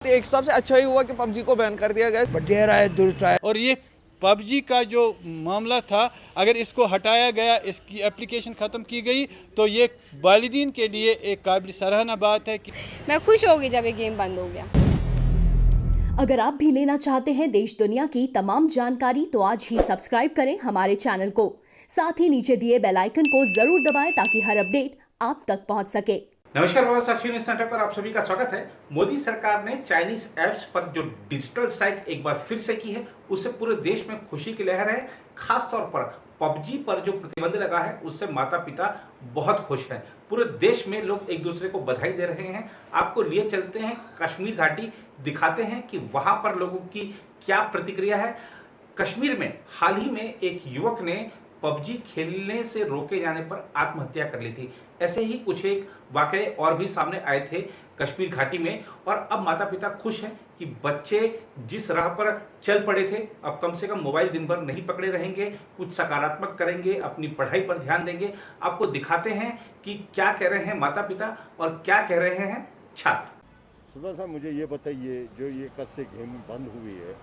एक हिसाब से अच्छा ही हुआ कि पबजी को बैन कर दिया गया। बटेरा है, दुरुस्त है। और ये पबजी का जो मामला था, अगर इसको हटाया गया, इसकी एप्लीकेशन ख़त्म की गई, तो ये वालिदीन के लिए एक काबिल सराहना बात है कि मैं खुश हो गई जब ये गेम बंद हो गया। अगर आप भी लेना चाहते हैं देश दुनिया की तमाम जानकारी तो आज ही सब्सक्राइब करें हमारे चैनल को। साथ ही नीचे दिए बेल आइकन को जरूर दबाएं ताकि हर अपडेट आप तक पहुंच सके। नमस्कार, मैं साक्षी न्यूज़ नेटवर्क पर आप सभी का स्वागत है। मोदी सरकार ने चाइनीज ऐप्स पर जो डिजिटल स्ट्राइक एक बार फिर से की है, उससे पूरे देश में खुशी की लहर है। खास तौर पर पबजी पर जो प्रतिबंध लगा है, उससे माता पिता बहुत खुश हैं। पूरे देश में लोग एक दूसरे को बधाई दे रहे हैं। आपको लिए चलते हैं कश्मीर घाटी, दिखाते हैं कि वहां पर लोगों की क्या प्रतिक्रिया है। कश्मीर में हाल ही में एक युवक ने पबजी खेलने से रोके जाने पर आत्महत्या कर ली थी। ऐसे ही कुछ एक वाकये और भी सामने आए थे कश्मीर घाटी में, और अब माता पिता खुश हैं कि बच्चे जिस राह पर चल पड़े थे, अब कम से कम मोबाइल दिन भर नहीं पकड़े रहेंगे, कुछ सकारात्मक करेंगे, अपनी पढ़ाई पर ध्यान देंगे। आपको दिखाते हैं कि क्या कह रहे हैं माता पिता और क्या कह रहे हैं छात्र। सुधा साहब, मुझे ये बताइए, जो ये कल से गेम बंद हुई है,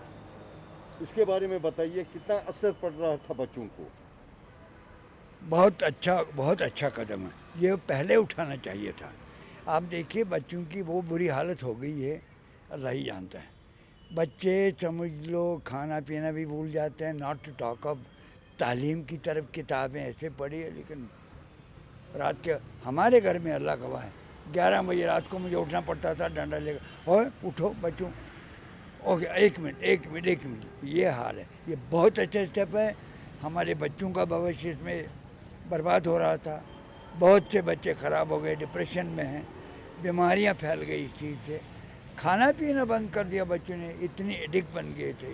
इसके बारे में बताइए, कितना असर पड़ रहा था बच्चों को? बहुत अच्छा कदम है। ये पहले उठाना चाहिए था। आप देखिए, बच्चों की वो बुरी हालत हो गई है, अल्लाह ही जानता है। बच्चे समझ लो खाना पीना भी भूल जाते हैं, नॉट टू टॉक ऑफ तालीम की तरफ। किताबें ऐसे पढ़ी है, लेकिन रात के हमारे घर में अल्लाह गवाह है 11 बजे रात को मुझे उठना पड़ता था डंडा लेकर, और उठो बच्चों, ओके एक मिनट। ये हाल है। ये बहुत अच्छा स्टेप है। हमारे बच्चों का भविष्य इसमें बर्बाद हो रहा था। बहुत से बच्चे ख़राब हो गए, डिप्रेशन में हैं, बीमारियां फैल गई इस चीज़ से। खाना पीना बंद कर दिया बच्चों ने, इतनी एडिक्ट बन गए थे।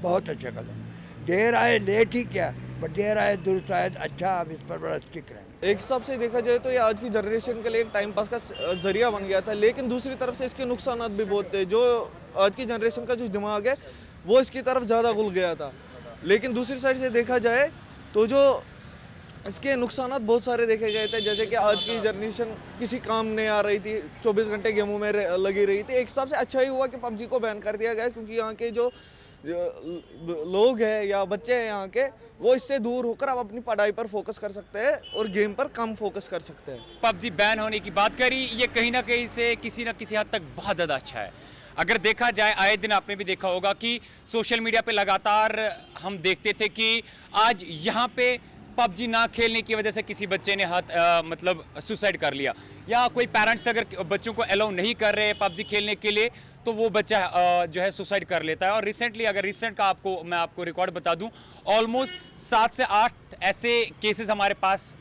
बहुत अच्छा कदम है। देर आए लेट ही क्या, बट देर आए दुरुस्त आए अच्छा। आप इस पर बड़ा स्टिक रहें। एक हिसाब से देखा जाए तो ये आज की जनरेशन के लिए एक टाइम पास का जरिया बन गया था, लेकिन दूसरी तरफ से इसके नुकसान भी बहुत थे। जो आज की जनरेशन का जो दिमाग है वो इसकी तरफ ज़्यादा घुल गया था। लेकिन दूसरी साइड से देखा जाए तो जो इसके नुकसान बहुत सारे देखे गए थे, जैसे कि आज की जनरेशन किसी काम नहीं आ रही थी, 24 घंटे गेमों में लगी रही थी। एक हिसाब से अच्छा ही हुआ कि पबजी को बैन कर दिया गया, क्योंकि यहाँ के जो लोग हैं या बच्चे हैं यहाँ के, वो इससे दूर होकर अब अपनी पढ़ाई पर फोकस कर सकते हैं और गेम पर कम फोकस कर सकते हैं। पबजी बैन होने की बात करी, ये कहीं ना कहीं से किसी न किसी हद तक बहुत ज़्यादा अच्छा है। अगर देखा जाए, आए दिन आपने भी देखा होगा कि सोशल मीडिया पे लगातार हम देखते थे कि आज यहाँ पे पबजी ना खेलने की वजह से किसी बच्चे ने मतलब सुसाइड कर लिया, या कोई पेरेंट्स अगर बच्चों को अलाउ नहीं कर रहे पबजी खेलने के लिए, तो वो बच्चा जो है सुसाइड कर लेता है। और रिसेंटली, अगर रिसेंट का मैं आपको रिकॉर्ड बता दूं, ऑलमोस्ट 7 से 8 ऐसे केसेस हमारे पास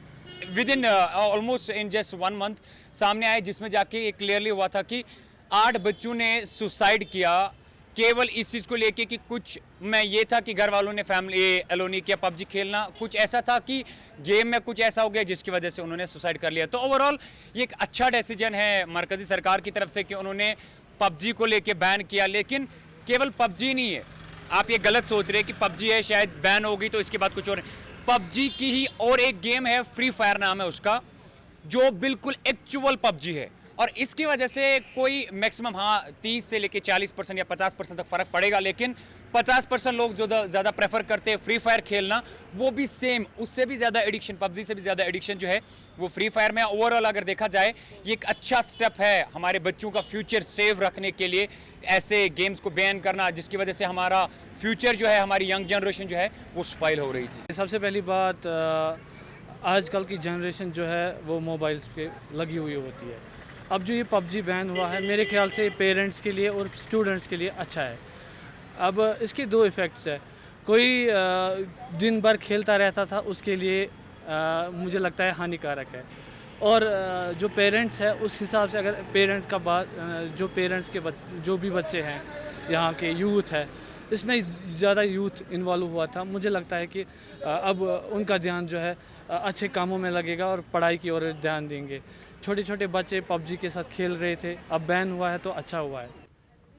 within almost in just 1 month सामने आए, जिसमें जाके ये क्लियरली हुआ था कि 8 बच्चों ने सुसाइड किया, केवल इस चीज़ को लेके कि कुछ मैं ये था कि घर वालों ने फैमिली अलो नहीं किया पबजी खेलना, कुछ ऐसा था कि गेम में कुछ ऐसा हो गया जिसकी वजह से उन्होंने सुसाइड कर लिया। तो ओवरऑल ये एक अच्छा डिसीजन है मरकज़ी सरकार की तरफ से कि उन्होंने पबजी को लेके बैन किया। लेकिन केवल पबजी नहीं है, आप ये गलत सोच रहे हैं कि पबजी है शायद बैन होगी तो इसके बाद कुछ और। पबजी की ही और एक गेम है, फ्री फायर नाम है उसका, जो बिल्कुल एक्चुअल पबजी है, और इसकी वजह से कोई मैक्सिमम 30 से लेके 40% या 50% तक फ़र्क पड़ेगा। लेकिन 50% लोग जो ज़्यादा प्रेफर करते हैं फ्री फायर खेलना, वो भी सेम, उससे भी ज़्यादा एडिक्शन, पबजी से भी ज़्यादा एडिक्शन जो है वो फ्री फायर में। ओवरऑल अगर देखा जाए, ये एक अच्छा स्टेप है हमारे बच्चों का फ्यूचर सेव रखने के लिए, ऐसे गेम्स को बैन करना, जिसकी वजह से हमारा फ्यूचर जो है, हमारी यंग जनरेशन जो है वो स्पॉइल हो रही थी। सबसे पहली बात, आजकल की जनरेशन जो है वो मोबाइल्स पे लगी हुई होती है। अब जो ये पबजी बैन हुआ है, मेरे ख्याल से पेरेंट्स के लिए और स्टूडेंट्स के लिए अच्छा है। अब इसके 2 इफ़ेक्ट्स है। कोई दिन भर खेलता रहता था, उसके लिए मुझे लगता है हानिकारक है। और जो पेरेंट्स है, उस हिसाब से अगर पेरेंट का बात, जो पेरेंट्स के जो भी बच्चे हैं, यहाँ के यूथ है, इसमें ज़्यादा यूथ इन्वॉल्व हुआ था। मुझे लगता है कि अब उनका ध्यान जो है अच्छे कामों में लगेगा और पढ़ाई की ओर ध्यान देंगे। छोटे छोटे बच्चे पबजी के साथ खेल रहे थे, अब बैन हुआ है तो अच्छा हुआ है।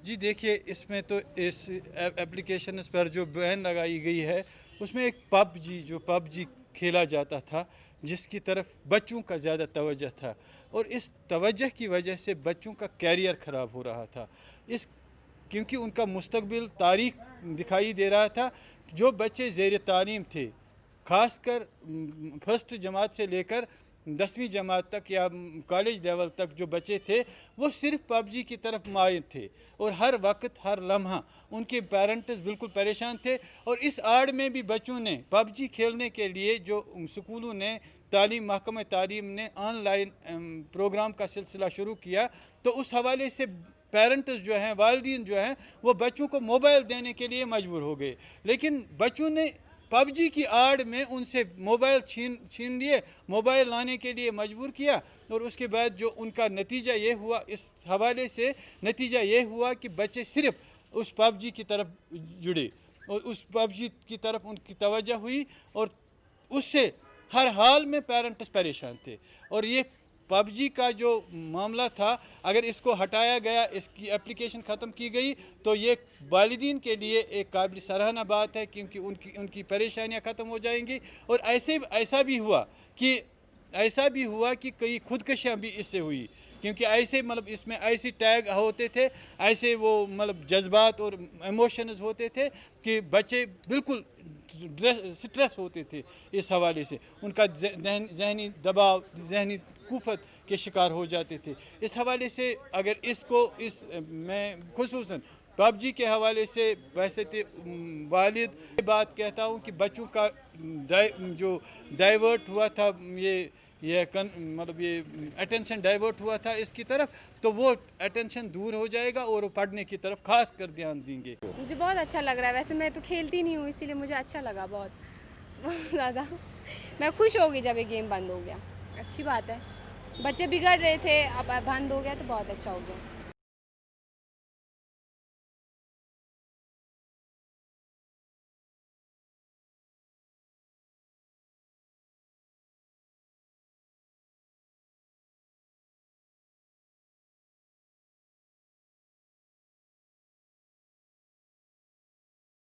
जी देखिए, इसमें तो इस एप्लीकेशन पर जो बैन लगाई गई है, उसमें एक पबजी खेला जाता था, जिसकी तरफ बच्चों का ज़्यादा तवज्जो था। और इस तवज्जो की वजह से बच्चों का कैरियर ख़राब हो रहा था। इस क्योंकि उनका मुस्तकबिल तारीख दिखाई दे रहा था। जो बच्चे ज़ेर तालीम थे, ख़ासकर फर्स्ट जमात से लेकर 10वीं जमात तक या कॉलेज लेवल तक जो बच्चे थे, वो सिर्फ पबजी की तरफ मायल थे और हर वक्त हर लम्हा उनके पेरेंट्स बिल्कुल परेशान थे। और इस आड़ में भी बच्चों ने पबजी खेलने के लिए जो स्कूलों ने महकमा तालीम ने ऑनलाइन प्रोग्राम का सिलसिला शुरू किया, तो उस हवाले से पेरेंट्स जो हैं, वालिदीन जो हैं, वो बच्चों को मोबाइल देने के लिए मजबूर हो गए। लेकिन बच्चों ने पबजी की आड़ में उनसे मोबाइल छीन लिए, मोबाइल लाने के लिए मजबूर किया। और उसके बाद जो उनका नतीजा ये हुआ, इस हवाले से नतीजा ये हुआ कि बच्चे सिर्फ उस पबजी की तरफ जुड़े और उस पबजी की तरफ उनकी तवज्जो हुई और उससे हर हाल में पेरेंट्स परेशान थे। और ये पबजी का जो मामला था, अगर इसको हटाया गया, इसकी एप्लीकेशन ख़त्म की गई, तो ये वालिदीन के लिए एक काबिल सराहना बात है, क्योंकि उनकी परेशानियां ख़त्म हो जाएंगी। और ऐसा भी हुआ कि कई खुदकशियाँ भी इससे हुई, क्योंकि ऐसे मतलब इसमें ऐसे टैग होते थे, ऐसे वो मतलब जज्बात और इमोशंस होते थे कि बच्चे बिल्कुल स्ट्रेस होते थे। इस हवाले से उनका जहनी दबाव, जहनी कुफत के शिकार हो जाते थे। इस हवाले से अगर मैं खुसूसन पबजी के हवाले से वैसे तो वालिद बात कहता हूँ कि बच्चों का जो डाइवर्ट हुआ था, ये अटेंशन डाइवर्ट हुआ था इसकी तरफ, तो वो अटेंशन दूर हो जाएगा और वो पढ़ने की तरफ खास कर ध्यान देंगे। मुझे बहुत अच्छा लग रहा है। वैसे मैं तो खेलती नहीं हूँ, इसीलिए मुझे अच्छा लगा बहुत ज़्यादा। मैं खुश हो गई जब ये गेम बंद हो गया। अच्छी बात है, बच्चे बिगड़ रहे थे, अब बंद हो गया तो बहुत अच्छा हो गया।